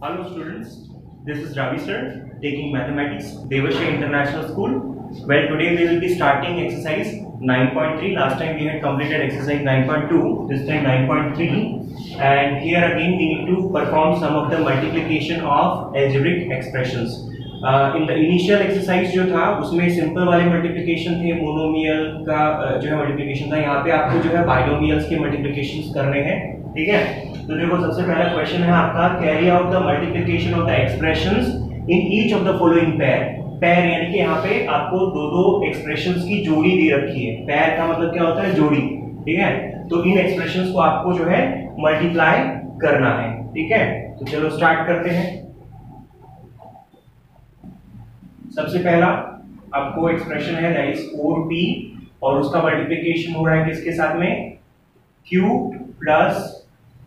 Hello students, this is Ravi sir taking mathematics, Devashay International School. Well, today we will be starting exercise 9.3. Last time we had completed exercise 9.2, this time 9.3, and here again we need to perform some of the multiplication of algebraic expressions. In the initial exercise जो था उसमें simple वाले multiplication थे, monomial का जो है multiplication था. यहाँ पे आपको जो है बाइनोमियल्स के मल्टीप्लिकेशंस करने हैं. ठीक है, तो देखो सबसे पहला क्वेश्चन है आपका, carry out the multiplication of the expressions in each of the following pair. Pair यानी कि यहाँ पे आपको दो एक्सप्रेशंस की जोड़ी दे रखी है. पेयर का मतलब क्या होता है? जोड़ी. ठीक है, तो इन एक्सप्रेशंस को आपको जो है मल्टीप्लाई करना है. ठीक है, तो चलो स्टार्ट करते हैं. सबसे पहला आपको एक्सप्रेशन है दैट इज 4p और उसका मल्टीप्लिकेशन हो रहा है किसके साथ में? q प्लस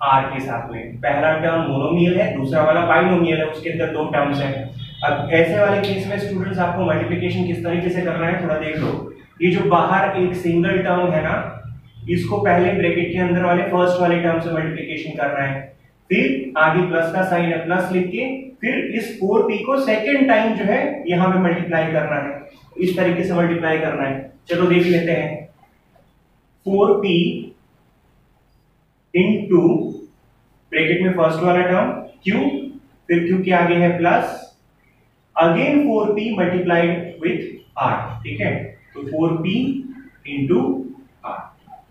r के साथ में. पहला टर्म मोनोमियल है, दूसरा वाला बाइनोमियल है, उसके अंदर दो टर्म्स हैं. अब ऐसे वाले केस में स्टूडेंट्स आपको मल्टीप्लिकेशन किस तरीके से करना है थोड़ा देख लो. ये जो बाहर एक सिंगल टर्म है ना, इसको पहले ब्रैकेट के अंदर वाले फर्स्ट वाले टर्म से मल्टीप्लिकेशन करना है, फिर आगे प्लस का साइन है, प्लस लिख के फिर इस 4p को सेकेंड टाइम जो है यहां पे मल्टीप्लाई करना है. इस तरीके से मल्टीप्लाई करना है. चलो देख लेते हैं. 4p इनटू ब्रैकेट में फर्स्ट वाला टर्म q, फिर q के आगे है plus, again 4p multiplied with r. ठीक है, तो 4p इनटू r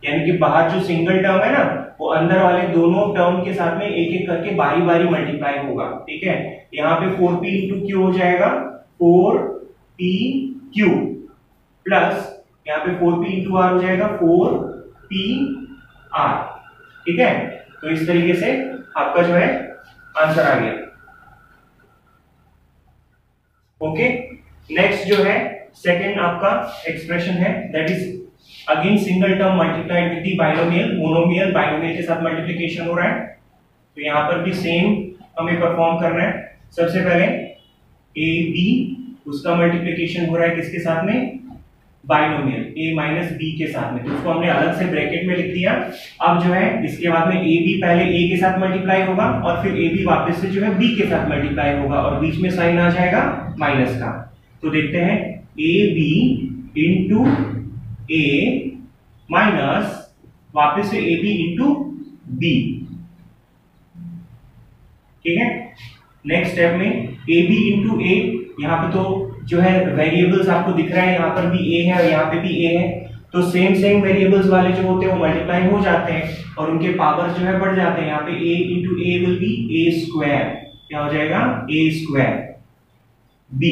यानी कि बाहर जो सिंगल टर्म है ना वो अंदर वाले दोनों टर्म के साथ में एक एक करके बारी बारी मल्टीप्लाई होगा. ठीक है, यहाँ पे 4p इंटू क्यू हो जाएगा 4pq प्लस यहाँ पे 4p इंटू आर हो जाएगा 4pr. ठीक है, तो इस तरीके से आपका जो है आंसर आ गया. ओके, नेक्स्ट जो है सेकंड आपका एक्सप्रेशन है that is again single term multiplied with the binomial. Monomial binomial के साथ मल्टीप्लिकेशन हो रहा है, तो यहां पर भी सेम हमें परफॉर्म करना है. सबसे पहले a b उसका मल्टीप्लिकेशन हो रहा है किसके साथ में? बाइनोमियल a माइनस b के साथ में, तो उसको हमने अलग से ब्रैकेट में लिख दिया. अब जो है इसके बाद में a b पहले a के साथ मल्टीप्लाई होगा और फिर a b वापस से जो है b के साथ मल्टीप्लाई होगा और बीच में साइन आ जाएगा माइनस का. तो देखते हैं a b into a minus वापस से ab इंटू b. ठीक है, नेक्स्ट स्टेप में ab इंटू a, यहाँ पे तो जो है वेरिएबल्स आपको दिख रहा है, यहाँ पर भी a है और यहाँ पे भी a है, तो सेम वेरिएबल्स वाले जो होते हैं वो मल्टीप्लाई हो जाते हैं और उनके पावर जो है बढ़ जाते हैं. यहाँ पे a into a will be a square, क्या हो जाएगा? a square. b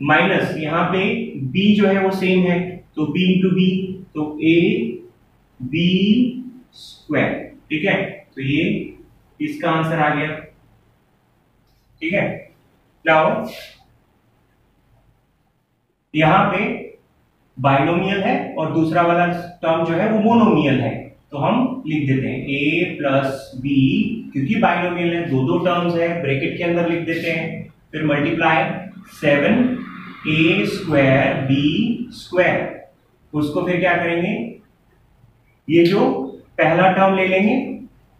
माइनस यहाँ पे b जो है वो सेम है, तो b इंटू b, तो a b स्क्वायर. ठीक है, तो ये इसका आंसर आ गया. ठीक है, नाउ यहां पे बाइनोमियल है और दूसरा वाला टर्म जो है वो मोनोमियल है, तो हम लिख देते हैं a प्लस b, क्योंकि बाइनोमियल है दो टर्म्स है, ब्रैकेट के अंदर लिख देते हैं, फिर multiply 7a square b square. उसको फिर क्या करेंगे, ये जो पहला टर्म ले लेंगे,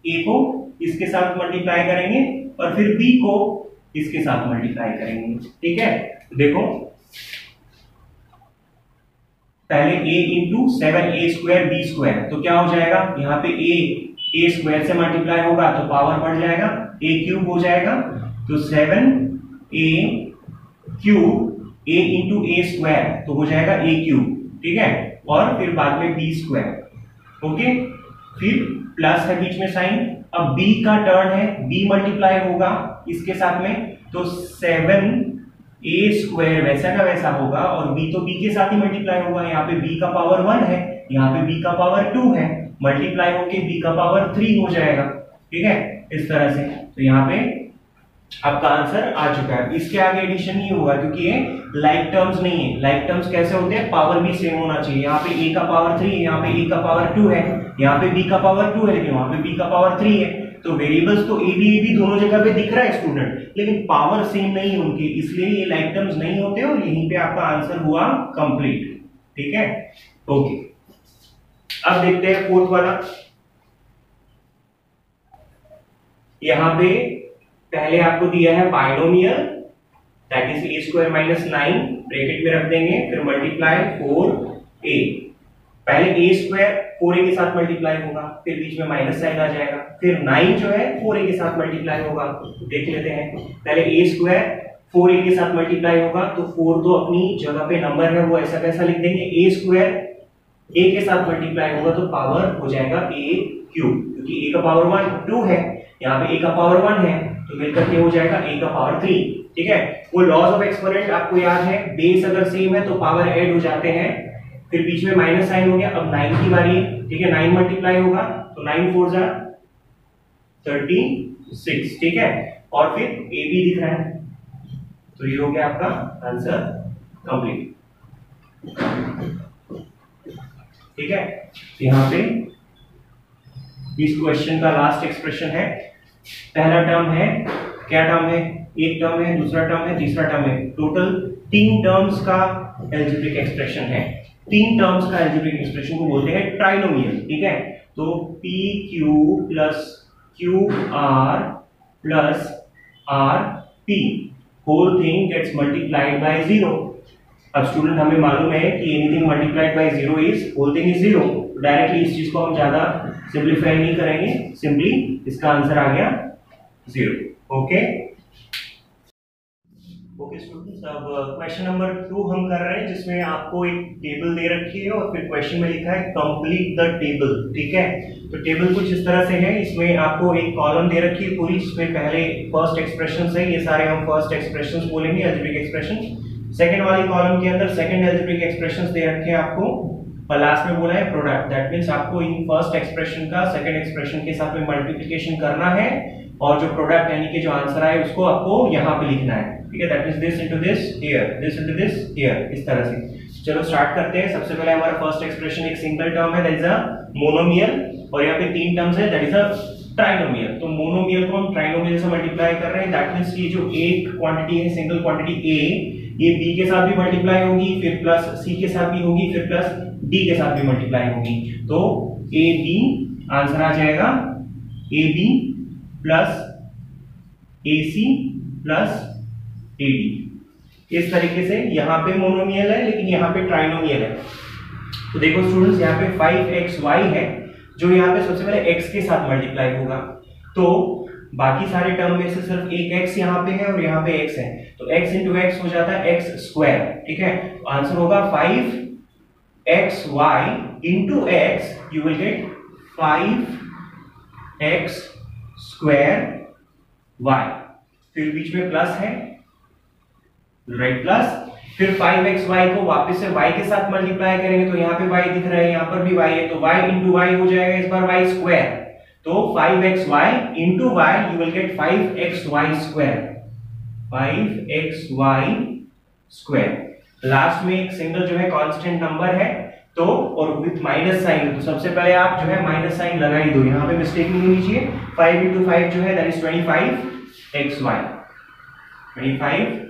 a को इसके साथ मल्टीप्लाई करेंगे और फिर b को इसके साथ मल्टीप्लाई करेंगे. ठीक है, देखो पहले a into 7a square b square, तो क्या हो जाएगा? यहाँ पे a स्क्वायर से मल्टीप्लाई होगा तो पावर बढ़ जाएगा, a क्यूब हो जाएगा, तो 7a cube a into a square तो हो जाएगा a क्यूब. ठीक है, और फिर बाद में b स्क्वायर. ओके, फिर प्लस है बीच में साइन. अब b का टर्न है, b मल्टीप्लाई होगा इसके साथ में, तो 7a स्क्वायर वैसा का वैसा होगा और b तो b के साथ ही मल्टीप्लाई होगा. यहाँ पे b का पावर 1 है, यहाँ पे b का पावर 2 है, मल्टीप्लाई होके b का पावर 3 हो जाएगा. ठीक है, इस तरह से. तो यहाँ पे आपका आंसर आ चुका है. इसके आगे एडिशन नहीं होगा क्योंकि ये लाइक टर्म्स नहीं है. लाइक टर्म्स कैसे होते हैं? पावर भी सेम होना चाहिए. यहाँ पे a का पावर 3 है, यहाँ पे a का पावर 2 है, यहाँ पे b का पावर 2 है, लेकिन वहां पे b का पावर 3 है. तो वेरिएबल्स तो a b दोनों जगह पे दिख रहा है स्टूडेंट, लेकिन पावर सेम नहीं है उनकी, इसलिए ये लाइक टर्म्स नहीं होते और यहीं पे आपका आंसर हुआ कंप्लीट. ठीक है, ओके. अब देखते हैं फोर्थ वाला. यहां पे पहले आपको दिया है binomial that is a square minus 9 bracket में रख देंगे, फिर मल्टीप्लाई 4a। पहले a स्क्वायर 4a के साथ मल्टीप्लाई होगा, फिर बीच में माइनस साइन आ जाएगा, फिर 9 जो है 4a के साथ मल्टीप्लाई होगा। तो देख लेते हैं, पहले a स्क्वायर 4a के साथ मल्टीप्लाई होगा, तो 4 तो अपनी जगह पे नंबर है वो ऐसा कैसा लिख देंगे, a स्क्वायर a के साथ मल्टीप्लाई होगा तो पावर हो जाएगा a क्यूब, क्योंकि a का पावर 1 2 है, यहाँ पे a का पावर 1 है, तो मिलकर के हो जाएगा a का पावर 3। ठीक है, वो लॉज ऑफ एक्सपोनेंट आपको याद है, बेस अगर सेम है तो पावर ऐड हो जाते हैं, फिर बीच में माइनस साइन हो गया। अब 9 की बारी है, ठीक है, 9 मल्टीप्लाई होगा तो 9 4 जा 36, ठीक है, और फिर a भी दिख रहा है, तो ये हो गया आपका आंसर कंप्लीट। ठीक है, यहाँ पे इस क्वेश्चन का लास्ट एक्सप्रेशन है, पहला टर्म है, क्या टर्म है, एक टर्म है, दूसरा टर्म है, तीसरा टर्म है, टोटल 3 टर्म्स का एल्जेब्रिक एक्सप्रेशन है। 3 टर्म्स का एल्जेब्रिक एक्सप्रेशन को बोलते हैं ट्राइनोमियल। ठीक है, तो P Q plus Q R plus R P whole thing gets multiplied by 0। अब स्टूडेंट हमें मालूम है कि anything multiplied by 0 is whole thing is 0, directly इस चीज को हम ज्यादा सिंपलीफाई नहीं करेंगे, सिंपली इसका आंसर आ गया 0। ओके ओके स्टूडेंट्स, अब क्वेश्चन नंबर 2 हम कर रहे हैं, जिसमें आपको एक टेबल दे रखी है और फिर क्वेश्चन में लिखा है कंप्लीट द टेबल। ठीक है, तो टेबल कुछ इस तरह से है, इसमें आपको एक कॉलम दे रखी है पूरी, जिसमें पहले फर्स्ट एक्सप्रेशन है, ये सारे हम फर्स्ट एक्सप्रेशंस बोलेंगे, अलजेब्रिक एक्सप्रेशन। सेकंड वाली कॉलम के अंदर सेकंड अलजेब्रिक एक्सप्रेशंस दे रखे हैं आपको, और लास्ट में बोला है प्रोडक्ट, दैट मींस आपको इन फर्स्ट एक्सप्रेशन का सेकंड एक्सप्रेशन के साथ में मल्टीप्लिकेशन करना है, और जो प्रोडक्ट यानी कि जो आंसर आए उसको आपको यहाँ पे लिखना है। ठीक है, that means this into this here, this into this here, इस तरह से। चलो स्टार्ट करते हैं। सबसे पहले हमारा फर्स्ट एक्सप्रेशन एक सिंगल टर्म है, दैट इज अ मोनोमियल, और यहाँ पे 3 टर्म्स है, दैट इज अ ट्राइनोमियल। तो मोनोमियल को हम ट्राइनोमियल से मल्टीप्लाई कर रहे हैं, दैट मींस ये जो एक क्वांटिटी है, सिंगल क्वांटिटी a, ये b के साथ भी मल्टीप्लाई होगी, फिर प्लस c के साथ भी होगी, फिर प्लस d के साथ भी मल्टीप्लाई होगी, तो a b आंसर आ जाएगा a b plus a c plus a d। इस तरीके से यहाँ पे मोनोमियल है, लेकिन यहाँ पे ट्राइनोमियल है। तो देखो स्टूडेंट्स, यहाँ पे 5xy है, जो यहाँ पे सबसे पहले x के साथ मल्टीप्लाई होगा, तो बाकी सारे टर्म में से सिर्फ एक x यहाँ पे है और यहाँ पे x है, तो x इंटू एक्स हो जाता है x स्क्वायर। ठीक है, तो आंसर होगा 5xy into x, you will gate 5x square y, फिर बीच में प्लस है, राइट, प्लस, फिर 5xy को वापस से y के साथ मल्टीप्लाई करेंगे, तो यहाँ पे y दिख रहा है, यहाँ पर भी y है, तो y इंटू y हो जाएगा इस बार y स्क्वायर, तो 5xy into y, you will gate 5xy square, 5xy square. Last में एक सिंगल जो है कांस्टेंट नंबर है, तो और विथ माइनस साइन, तो सबसे पहले आप जो है माइनस साइन लगा ही दो, यहाँ पे मिस्टेक नहीं होनी चाहिए। 5 इंटू 5 जो है दैट इज 25xy, 25xy,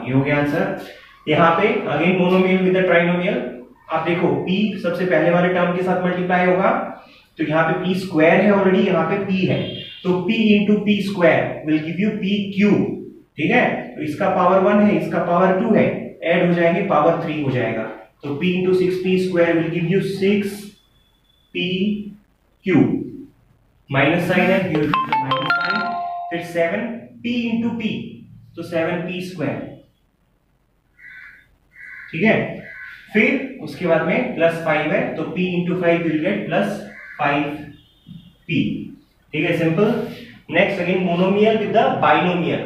ये हो गया आंसर। यहाँ पे again monomial with the trinomial, आप देखो p सबसे पहले वाले टर्म के साथ मल्टीप्लाई होगा, तो यहाँ पे p स्क्वायर है ऑलरेडी, यहाँ पे p है, तो p into p square will give you p cube. ठीक है, तो इसका पावर 1 है, इसका पावर 2 है, ऐड हो जाएंगे पावर 3 हो जाएगा, तो p into 6p square will give you 6p cube, minus sign है, माइनस साइन, फिर 7p इंटू p, तो 7p स्क्वायर। ठीक है, फिर उसके बाद में प्लस 5 है, तो p into 5 will get plus 5p। ठीक है, simple. Next again monomial with the binomial,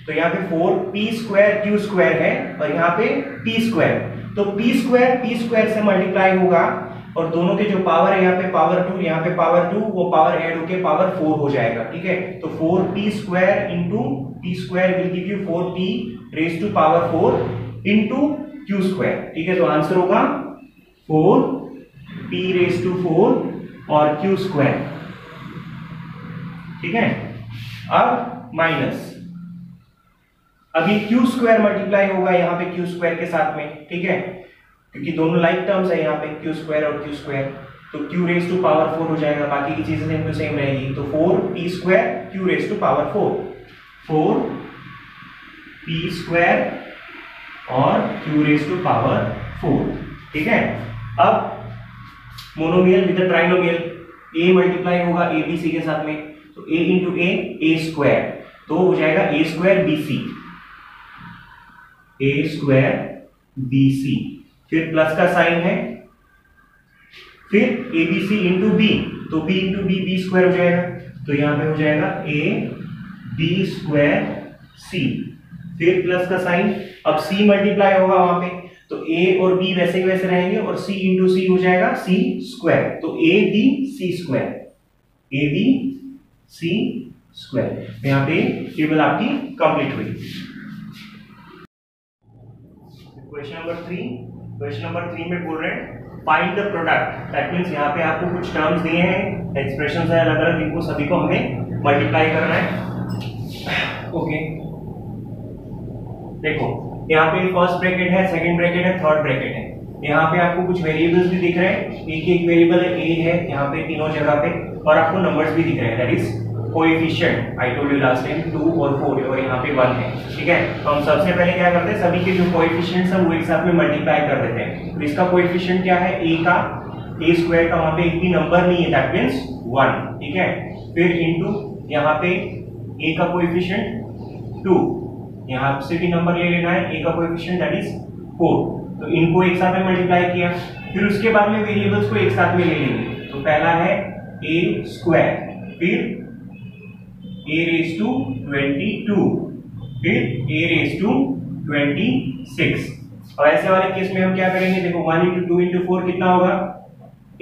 तो यहाँ पे 4p स्क्वायर q स्क्वायर है, और यहाँ पे p स्क्वायर, तो p स्क्वायर से मल्टीप्लाई होगा, और दोनों के जो पावर है, यहाँ पे पावर 2, यहाँ पे पावर 2, वो पावर ऐड होके पावर 4 हो जाएगा। ठीक है, तो 4p square into p square will give you 4p raise to power 4 into q square. ठीक है, तो आंसर होगा 4p रेज टू 4 और q स्क्वायर। ठीक है, अब माइनस, अब ये q स्क्वायर मल्टीप्लाई होगा यहाँ पे q स्क्वायर के साथ में। ठीक है, क्योंकि दोनों लाइक टर्म्स है यहाँ पे q स्क्वायर और q स्क्वायर, तो q रेज टू पावर 4 हो जाएगा, बाकी की चीजें तो सेम रहेगी। तो 4p square q raise to power 4p square और q रेज टू पावर 4। ठीक है, अब monomial with trinomial, a multiply होगा a b c के साथ में, तो a इंटू a स्क्वायर, तो हो जाएगा a स्क्वायर bc, फिर प्लस का साइन है, फिर abc इंटू b, तो b इंटू b स्क्वायर हो जाएगा, तो यहां पे हो जाएगा a b स्क्वायर c, फिर प्लस का साइन, अब c मल्टीप्लाई होगा वहां पे, तो a और b वैसे ही वैसे रहेंगे और c इंटू c हो जाएगा c स्क्वायर, तो a b c square, a b c square. यहां पे टेबल आपकी कंप्लीट हुई। क्वेश्चन नंबर 3 में बोल रहे हैं find the product, that means यहाँ पे आपको कुछ टर्म्स दिए हैं, एक्सप्रेशंस है अलग अलग, इनको सभी को हमें मल्टीप्लाई करना है। ओके, देखो यहाँ पे फर्स्ट ब्रैकेट है, सेकंड ब्रैकेट है, थर्ड ब्रैकेट है, यहाँ पे आपको कुछ वेरिएबल्स भी दिख रहे हैं, एक वेरिएबल है a है यहाँ पे तीनों जगह पे, और आपको नंबर्स भी दिख रहे हैं, that is coefficient, I told you last time 2 और 4, और यहाँ पे 1 है। ठीक है, तो हम सबसे पहले क्या करते हैं, सभी के जो कोएफिशिएंट्स हैं वो एक साथ में मल्टीप्लाई कर देते हैं। तो इसका कोएफिशिएंट क्या है, a का, a स्क्वायर का वहां पे एक भी नंबर नहीं है, दैट मींस 1। ठीक है, फिर इनटू यहाँ पे a का कोएफिशिएंट 2, यहाँ से भी नंबर ले लेना है, a का कोएफिशिएंट दैट इज 4, तो इनको एक साथ में मल्टीप्लाई किया, फिर उसके बाद में वेरिएबल्स को एक साथ में ले लेंगे, तो पहला है a स्क्वायर, फिर a रेज टू 22, फिर a रेज टू 26, और ऐसे वाले केस में हम क्या करेंगे, देखो 1 इंटू 2 इंटू 4 कितना होगा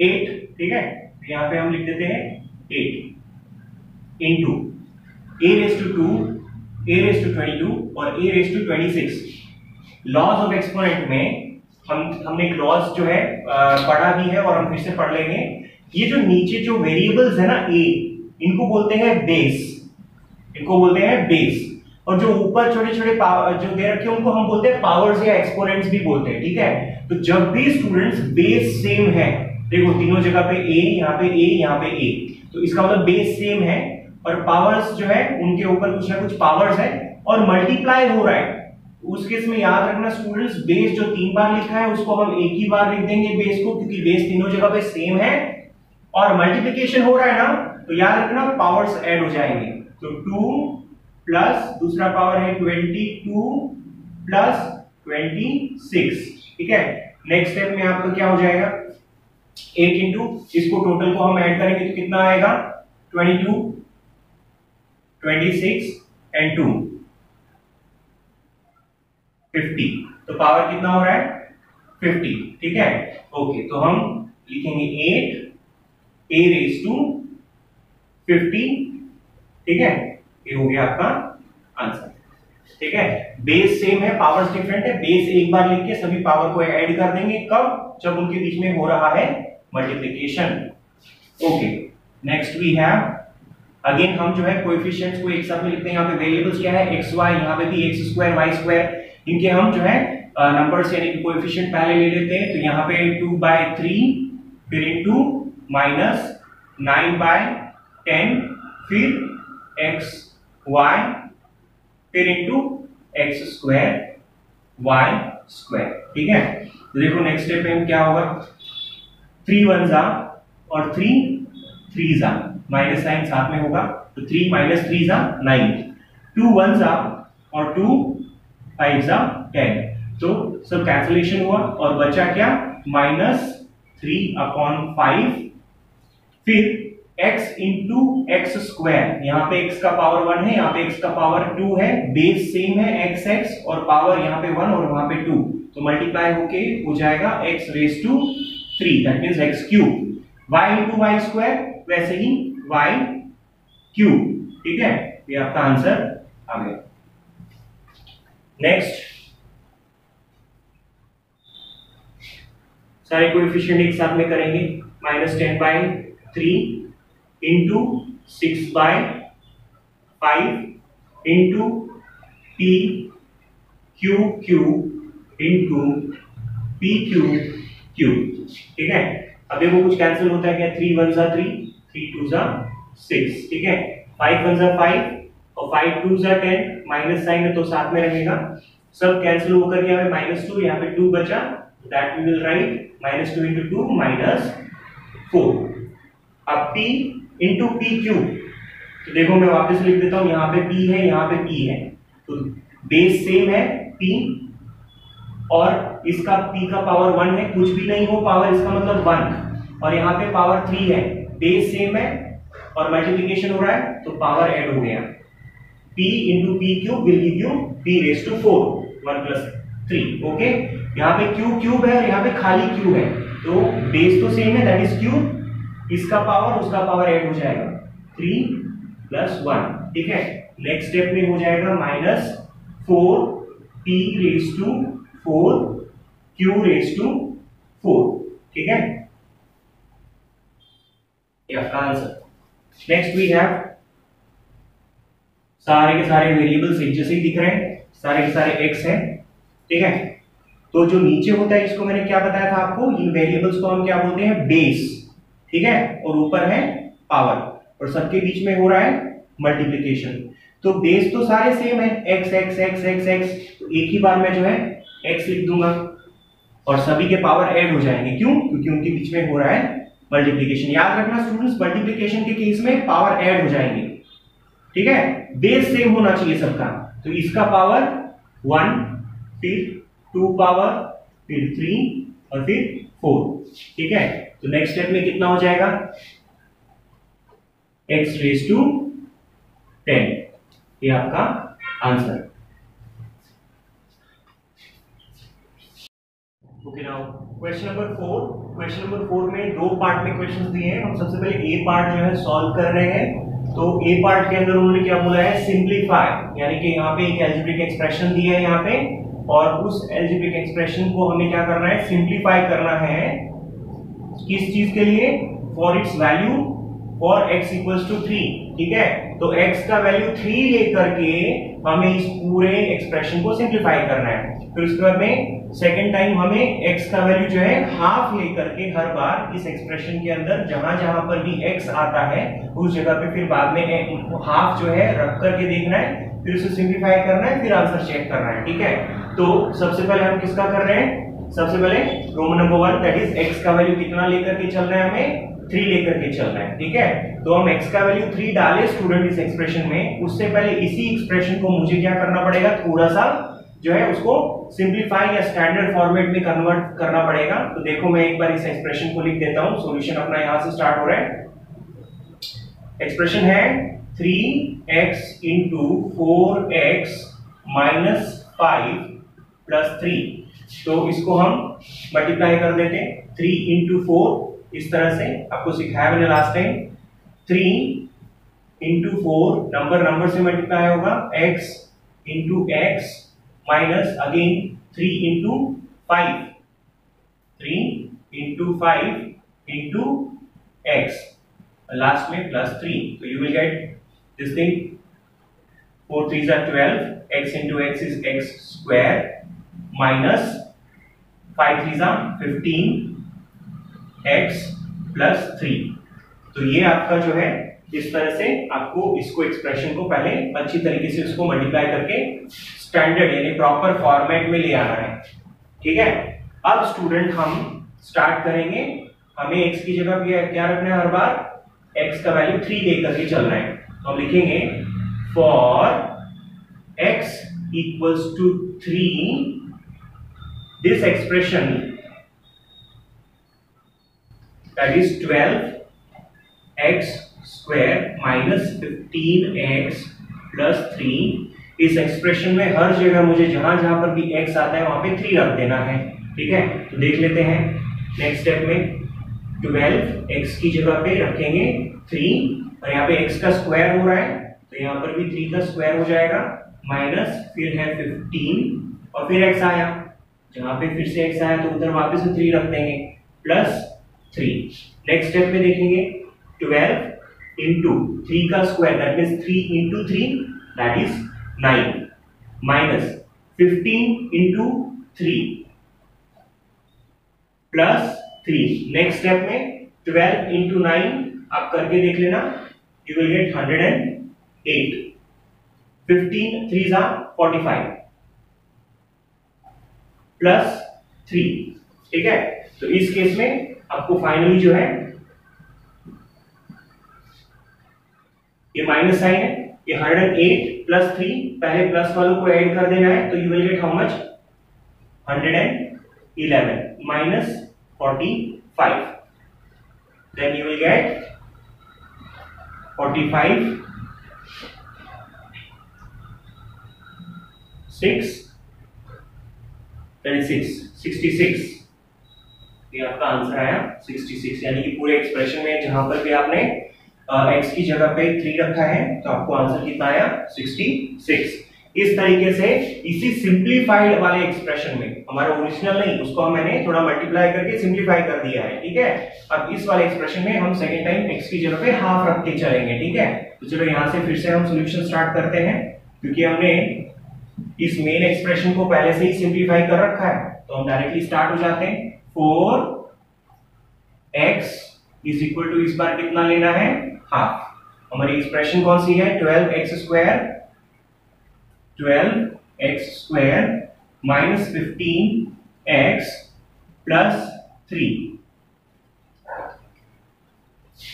8। ठीक है, तो यहाँ पे हम लिख देते हैं 8 into a raise to 2, a raise to 22 और a raise to 26। Laws of exponent में हमने एक लॉज जो है पढ़ा भी है और हम फिर से पढ़ लेंगे। ये जो नीचे जो वेरिएबल्स है ना a, इनको बोलते हैं बेस, इनको बोलते हैं बेस, और जो ऊपर छोटे छोटे जो दे रखे हैं उनको हम बोलते हैं पावर्स या एक्सपोनेंट्स भी बोलते हैं। ठीक है, तो जब भी स्टूडेंट्स बेस सेम है, देखो तीनों जगह पे a, यहाँ पे a, यहाँ पे a, तो इसका मतलब बेस सेम है और पावर्स जो है उनके ऊपर कुछ ना कुछ पावर्स है और मल्टीप्लाई हो रहा है, उस केस में याद रखना स्टूडेंट्स, बेस जो 3 बार लिखा है उसको हम एक ही बार लिख देंगे बेस को, क्योंकि बेस तीनों जगह पे सेम है और मल्टीप्लिकेशन हो रहा है ना, तो याद रखना पावर्स ऐड हो जाएंगे। तो 2 प्लस दूसरा पावर है 22 प्लस 26। ठीक है, नेक्स्ट स्टेप में आपका क्या हो जाएगा 8 इंटू, इसको टोटल को हम ऐड करेंगे तो कितना आएगा 22, 26 एंड 2 50, तो पावर कितना हो रहा है 50। ठीक है, ओके, तो हम लिखेंगे 8 a रेज टू 50। ठीक है, ये हो गया आपका आंसर। ठीक है, बेस सेम है, पावर्स डिफरेंट है, बेस एक बार लिख के सभी पावर को ऐड कर देंगे, कब, जब उनके बीच में हो रहा है multiplication. Okay, next we have again, हम जो है कोएफिशिएंट्स को एक साथ में लिखते हैं। यहाँ पे वेरिएबल्स क्या है x y, यहाँ पे भी x स्क्वायर y स्क्वायर, इनके हम जो है नंबर्स यानी कि कोएफिशिएंट पहले ले लेते हैं। तो यहाँ पे 2/3, फिर इनटू -9/10, फिर x y, फिर into x square y square. ठीक है, तो देखो नेक्स्ट स्टेप में क्या होगा, 3 1 जा और 3 3 जा, माइनस साइन साथ में होगा, तो 3 - 3 जा 9, 2 1 जा और 2 5 जा 10, तो सब कैंसिलेशन हुआ और बचा क्या -3/5, फिर x इंटू एक्स स्क्वायर, यहाँ पे x का पावर 1 है, यहाँ पे x का पावर 2 है, बेस सेम है x और पावर यहाँ पे 1 और वहां पे 2, तो मल्टीप्लाई होके हो जाएगा x raise to 3, that means x cube, y into y square, वैसे ही y क्यूब। ठीक है, ये आपका आंसर आ गया। नेक्स्ट, सारे कोएफिशिएंट एक साथ में करेंगे, -10/3 into 6/5 into p cube into p cube. ठीक है, अब देखो कुछ कैंसिल होता है क्या, 3 1 जा 3, 3 2 जा 6, ठीक है, 5 1 जा 5 और 5 2 जा 10, माइनस साइन है तो साथ में रहेगा, सब कैंसिल होकर यहाँ पे -2, यहाँ पे 2 बचा, that we will write -2 into 2 -4। अब p into p क्यूब, तो देखो मैं वापस लिख देता हूं, यहाँ पे p है, यहाँ पे p है, तो बेस सेम है p और इसका p का पावर 1 है, कुछ भी नहीं हो पावर इसका मतलब 1, और यहाँ पे पावर 3 है, बेस सेम है और मल्टीप्लिकेशन हो रहा है तो पावर ऐड हो गया, p into p cube will give you p raised to 4, 1 plus 3, okay. यहाँ पे क्यूब क्यूब है और यहाँ पे खाली क्यूब है, तो बेस तो सेम है, दैट इज क्यूब, इसका पावर उसका पावर ऐड हो जाएगा, 3 plus 1, ठीक है। नेक्स्ट स्टेप में हो जाएगा -4 p raised to 4 q raised to 4, ठीक है, ये आपका आंसर। नेक्स्ट वी हैव, सारे के सारे वेरिएबल्स एक जैसे ही दिख रहे हैं, सारे के सारे x हैं, ठीक है। तो जो नीचे होता है इसको मैंने क्या बताया था आपको, इन वेरिएबल्स को हम क्या बोलते हैं, बेस, ठीक है, और ऊपर है पावर, और सबके बीच में हो रहा है मल्टीप्लिकेशन। तो बेस तो सारे सेम है, x x x x x, तो एक ही बार में जो है x लिख दूंगा और सभी के पावर ऐड हो जाएंगे, क्यों, क्योंकि उनके बीच में हो रहा है मल्टीप्लिकेशन। याद रखना स्टूडेंट्स, मल्टीप्लिकेशन के केस में पावर ऐड हो जाएंगे, ठीक है, बेस सेम होना चाहिए सबका, तो इसका पावर 1, फिर 2 पावर, फिर 3 और फिर 4, ठीक है। तो नेक्स्ट स्टेप में कितना हो जाएगा, x raised to 10, ये आपका answer. Okay, now question number 4। Question number 4 में दो पार्ट में क्वेश्चंस दिए हैं। हम सबसे पहले ए पार्ट जो है सॉल्व कर रहे हैं। तो ए पार्ट के अंदर उन्होंने क्या बोला है, सिंप्लीफाई, यानी कि यहाँ पे एक अलजेब्रिक एक्सप्रेशन दिया है यहाँ पे, और उस अलजेब्रिक एक्सप्रेशन को हमें क्या करना है, सिंप्लीफाई करना है, किस चीज के लिए, for its value for x equals to 3, ठीक है। तो x का वैल्यू 3 लेकर के हमें इस पूरे एक्सप्रेशन को सिंप्लीफाई करना है। फिर उसके बाद में सेकंड टाइम हमें x का वैल्यू जो है हाफ लेकर के हर बार इस एक्सप्रेशन के अंदर जहां जहां पर भी x आता है उस जगह पे फिर बाद में हाफ जो है रख करके देखना है, फिर उसे सिंप्लीफाई करना है, फिर आंसर चेक करना है, ठीक है। तो सबसे पहले हम किसका कर रहे हैं, सबसे पहले Roman number 1 that is x का वैल्यू कितना लेकर के चल रहा है, हमें 3 लेकर के चल रहा है, ठीक है। तो हम x का वैल्यू 3 डाले स्टूडेंट इस एक्सप्रेशन में, उससे पहले इसी एक्सप्रेशन को मुझे क्या करना पड़ेगा, थोड़ा सा जो है उसको सिंप्लीफाई या स्टैंडर्ड फॉर्मेट में कन्वर्ट करना पड़ेगा। तो देखो मैं एक बार इस एक्सप्रेशन को लिख देता हूं, सॉल्यूशन अपना यहां से स्टार्ट हो रहा है। एक्सप्रेशन है 3x into 4x minus 5 plus 3, तो इसको हम मल्टीप्लाई कर देते हैं, 3 into 4 इस तरह से, आपको सिखाया मैंने लास्ट टाइम, 3 into 4 नंबर से मल्टीप्लाई होगा, x into x minus again 3 into 5, 3 into 5 into x, last में प्लस 3, तो you will get this thing, 4 3s are 12, x into x is x square minus 5 3s are 15 x plus 3। तो ये आपका जो है इस तरह से आपको इसको एक्सप्रेशन को पहले अच्छी तरीके से उसको मल्टीप्लाई करके स्टैंडर्ड यानी प्रॉपर फॉर्मेट में ले आना है, ठीक है। अब स्टूडेंट हम स्टार्ट करेंगे, हमें x की जगह पे क्या रखना है, हर बार x का वैल्यू 3 लेकर के चल रहे हैं, तो हम लिखेंगे for x equals to 3 this expression that is 12x square minus 15x plus 3, इस एक्सप्रेशन में हर जगह मुझे जहां जहां पर भी x आता है वहां पे 3 रख देना है, ठीक है। तो देख लेते हैं नेक्स्ट स्टेप में, 12x की जगह पे रखेंगे 3 और यहाँ पे x का स्क्वायर हो रहा है तो यहाँ पर भी 3 का स्क्वायर हो जाएगा, माइनस फिर है 15 और फिर x आया, जहां पे फिर से x आया तो उधर वापस से 3 रख देंगे, प्लस 3। नेक्स्ट स्टेप में देखेंगे 12 into 3 का square that means 3 into 3 that is 9 minus 15 into 3 plus 3। Next step में 12 इंटू 9 आप करके देख लेना, यू विल गेट 108। 15 3 जा 45 प्लस 3, ठीक है। तो इस केस में आपको फाइनली जो है ये माइनस साइन है, ये 108 प्लस 3, पहले प्लस वालों को ऐड कर देना है, तो you will get how much 111 minus 45, then you will get 45 6 36 66, ये आपका आंसर आया 66। यानी कि पूरे एक्सप्रेशन में जहां पर भी आपने x की जगह पे 3 रखा है तो आपको आंसर कितना आया 66। इस तरीके से इसी सिंपलीफाइड वाले एक्सप्रेशन में, हमारा ओरिजिनल नहीं, उसको मैंने थोड़ा मल्टीप्लाई करके सिंपलीफाई कर दिया है, ठीक है। अब इस वाले एक्सप्रेशन में हम सेकेंड टाइम x की जगह पे हाफ रख के चलेंगे, ठीक है। तो चलो यहां से फिर से हम सॉल्यूशन स्टार्ट करते हैं, क्योंकि हमने इस मेन एक्सप्रेशन को पहले से ही सिंपलीफाई कर रखा है, तो हम डायरेक्टली स्टार्ट हो जाते हैं। 4x इज इक्वल टू, इस बार कितना लेना है हाफ। हमारी एक्सप्रेशन कौन सी है 12x square minus 15x plus 3।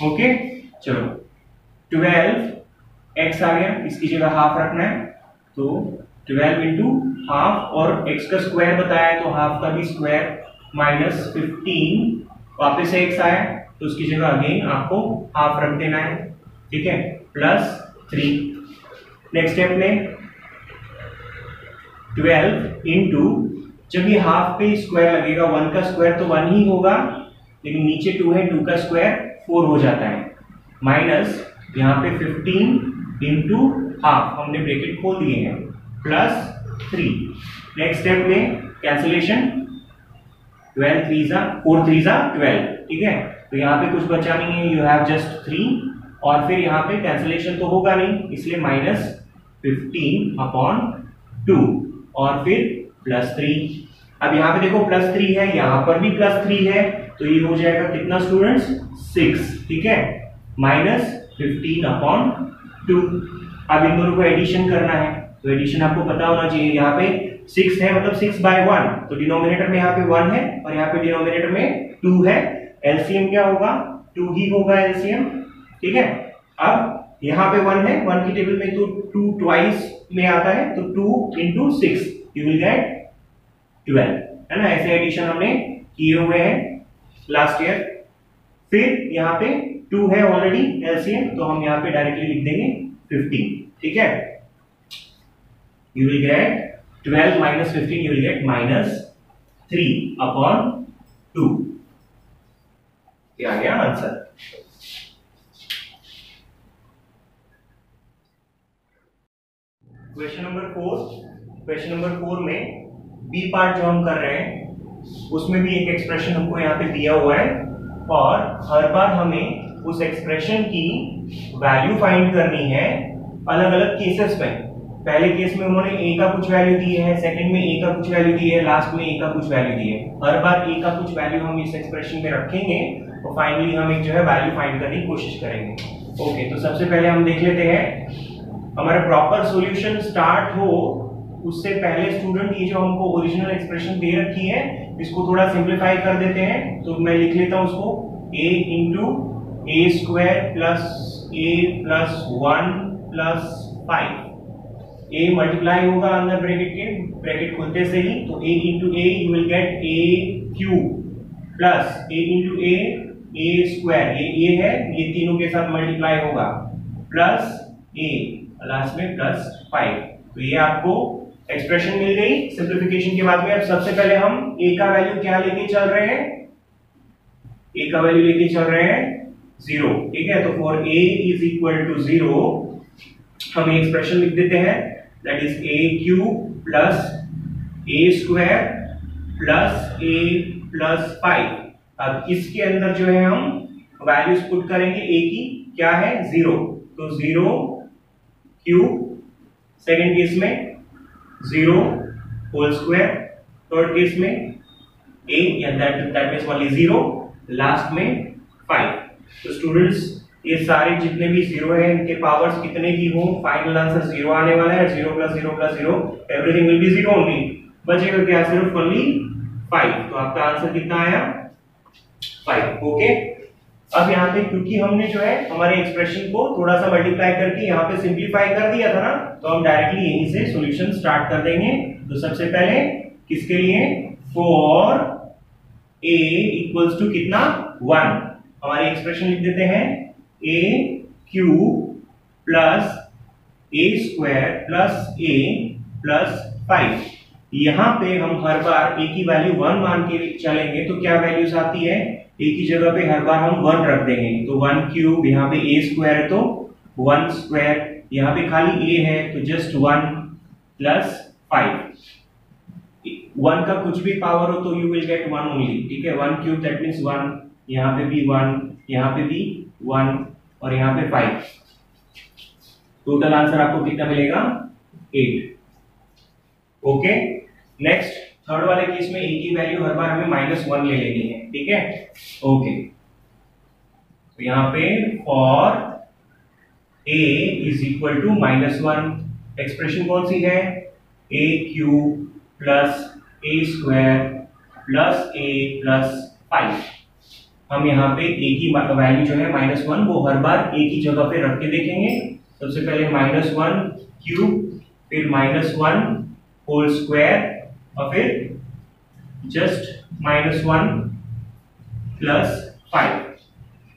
Okay, चलो 12x आ गया, इसकी जगह हाफ रखना है, तो 12 इंटू हाफ, और x का स्क्वायर बताया तो हाफ का भी स्क्वायर, माइनस 15 वापस से x आया तो उसकी जगह अगेन आपको हाफ रख देना है, ठीक है, प्लस 3। नेक्स्ट स्टेप में 12 इंटू, जब ये हाफ पे स्क्वायर लगेगा, 1 का स्क्वायर तो 1 ही होगा, लेकिन नीचे 2 है, 2 का स्क्वायर 4 हो जाता है, माइनस यहाँ पे 15 इंटू हाफ, हमने ब्रैकेट खोल दिए हैं, प्लस 3। नेक्स्ट स्टेप में कैंसिलेशन, 12 3 जा 4 3 जा 12, ठीक है। तो यहाँ पे कुछ बचा नहीं है, यू हैव जस्ट 3, और फिर यहाँ पे कैंसिलेशन तो होगा नहीं, इसलिए माइनस 15 अपॉन 2 और फिर प्लस 3। अब यहाँ पे देखो प्लस 3 है, यहाँ पर भी प्लस 3 है, तो ये हो जाएगा कितना स्टूडेंट्स 6, ठीक है, माइनस 15 अपॉन 2। अब इन दोनों को एडिशन करना है, तो एडिशन आपको पता होना चाहिए, यहाँ पे 6 है मतलब 6 बाय 1, तो डिनोमिनेटर में यहाँ पे 1 है और यहाँ पे डिनोमिनेटर में 2 है, एलसीएम क्या होगा 2 ही होगा एलसीएम, ठीक है। अब यहाँ पे 1 है, 1 की टेबल में तो 2 ट्वाइस में आता है, तो 2 इंटू 6 यू विल गेट 12, है ना। ऐसे एडिशन हमने किए हुए हैं लास्ट ईयर। फिर यहाँ पे 2 है ऑलरेडी एलसीएम, तो हम यहाँ पे डायरेक्टली लिख देंगे 15, ठीक है। You will gate 12 minus 15, you will get minus 3 upon 2। क्या आ गया आंसर। क्वेश्चन नंबर 4 में बी पार्ट जो हम कर रहे हैं उसमें भी एक एक्सप्रेशन हमको यहाँ पे दिया हुआ है, और हर बार हमें उस एक्सप्रेशन की वैल्यू फाइंड करनी है अलग अलग केसेस में। पहले केस में उन्होंने a का कुछ वैल्यू दी है, सेकंड में a का कुछ वैल्यू दी है, लास्ट में a का कुछ वैल्यू दी है। हर बार a का कुछ वैल्यू हम इस एक्सप्रेशन में रखेंगे और फाइनली हम एक जो है वैल्यू फाइंड करने की कोशिश करेंगे। ओके, तो सबसे पहले हम देख लेते हैं, हमारा प्रॉपर सॉल्यूशन स्टार्ट हो उससे पहले स्टूडेंट ये जो हमको ओरिजिनल एक्सप्रेशन दे रखी है इसको थोड़ा सिंप्लीफाई कर देते हैं। तो मैं लिख लेता हूं उसको a into A square plus a plus 1 plus 5। a multiply होगा अंदर ब्रैकेट के, ब्रैकेट खोलते से ही, तो a into A you will gate a cube plus a into A square, ये a है, ये तीनों के साथ मल्टीप्लाई होगा, प्लस a लास्ट में प्लस 5। तो ये आपको एक्सप्रेशन मिल गई सिंप्लीफिकेशन के बाद में। अब सबसे पहले हम a का वैल्यू क्या लेके चल रहे हैं, a का वैल्यू लेके चल रहे हैं 0, ठीक है। तो for a is equal to 0 हम एक्सप्रेशन लिख देते हैं, that is a cube plus a square plus a plus 5। अब इसके अंदर जो है हम वैल्यूज पुट करेंगे a की, क्या है 0, तो 0 क्यूब, सेकेंड केस में 0 होल स्क्वायर, थर्ड केस में a, या दैट मींस ओनली 0 लास्ट में 5। तो स्टूडेंट्स ये सारे जितने भी जीरो है इनके पावर्स कितने की हो, फाइनल आंसर जीरो आने वाला है। 0 + 0 + 0 everything will be zero only, बचेगा क्या, सिर्फ ओनली 5। तो आपका आंसर कितना आया, 5। ओके, अब यहाँ पे क्योंकि हमने जो है हमारे एक्सप्रेशन को थोड़ा सा मल्टीप्लाई करके यहाँ पे सिंप्लीफाई कर दिया था ना, तो हम डायरेक्टली यहीं से सॉल्यूशन स्टार्ट कर देंगे। तो सबसे पहले किसके लिए, फॉर a इक्वल्स टू कितना, 1, हमारी एक्सप्रेशन लिख देते हैं a³ plus a² plus a plus 5। यहां पे हम हर बार a की वैल्यू 1 मान के चलेंगे तो क्या वैल्यूज आती है, a की जगह पे हर बार हम 1 रख देंगे। तो 1³ यहाँ पे a² है तो 1², यहाँ पे खाली a है तो जस्ट 1 प्लस 5। 1 का कुछ भी पावर हो तो यू विल गेट 1 ओनली, ठीक है। 1³ दैट मींस 1, यहाँ पे भी 1, यहाँ पे भी 1 और यहाँ पे 5। टोटल आंसर आपको कितना मिलेगा, 8। ओके, नेक्स्ट थर्ड वाले केस में a की वैल्यू हर बार हमें -1 ले लेनी है, ठीक है। ओके, तो यहाँ पे for a is equal to -1, expression कौन सी है, a³ plus a² plus a plus 5। हम यहाँ पे a की वैल्यू जो है -1 वो हर बार a की जगह पे रख के देखेंगे। सबसे पहले -1³ फिर -1 होल स्क्वायर और फिर जस्ट -1 प्लस 5।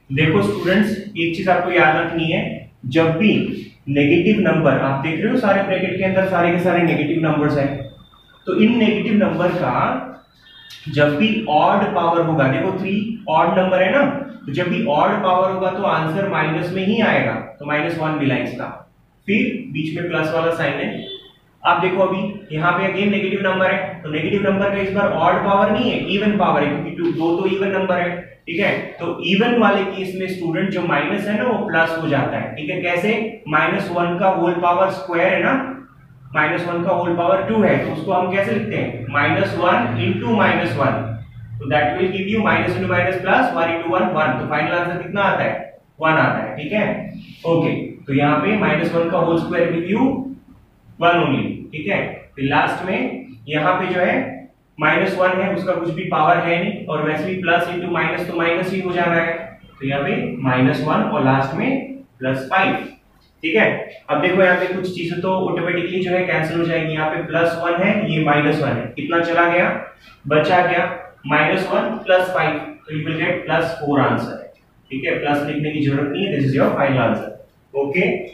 देखो स्टूडेंट्स, एक चीज आपको याद रखनी है, जब भी नेगेटिव नंबर, आप देख रहे हो सारे ब्रैकेट के अंदर सारे के सारे नेगेटिव नंबर्स हैं, तो इन नेगेटिव नंबर का जब भी ऑड पावर होगा, देखो 3 ऑड नंबर है ना, तो जब भी ऑड पावर होगा तो आंसर माइनस में ही आएगा, तो -1 मिला इसका, फिर बीच में प्लस वाला साइन है। आप देखो अभी यहाँ पे अगेन नेगेटिव नंबर है, तो नेगेटिव नंबर का इस बार ऑड पावर नहीं है, इवन पावर है, क्योंकि दो तो इवन नंबर है, ठीक है। तो इवन वाले केस में स्टूडेंट जो माइनस है ना वो प्लस हो जाता है, ठीक है। कैसे, -1 का होल पावर स्क्वायर है ना, -1 का होल पावर 2 है, तो उसको हम कैसे लिखते हैं, -1 into -1, तो that will give you minus into minus plus 1 into 1 1, तो फाइनल आंसर कितना आता है, 1 आता है, ठीक है। ओके, तो यहाँ पे -1 का whole square give you 1 only, ठीक है। फिर लास्ट में यहाँ पे जो है -1 है, उसका कुछ भी पावर है नहीं, और वैसे भी प्लस इंटू माइनस तो माइनस ही हो जाना है, तो यहाँ पे -1 और लास्ट में +5, ठीक है। अब देखो यहाँ पे कुछ चीजें तो ऑटोमेटिकली जो है कैंसिल हो जाएगी, यहाँ पे +1 है, ये -1 है, कितना चला गया, बचा गया -1 + 5, तो यू विल गेट +4 आंसर है, ठीक है। प्लस लिखने की जरूरत नहीं है, this is your final answer. Okay.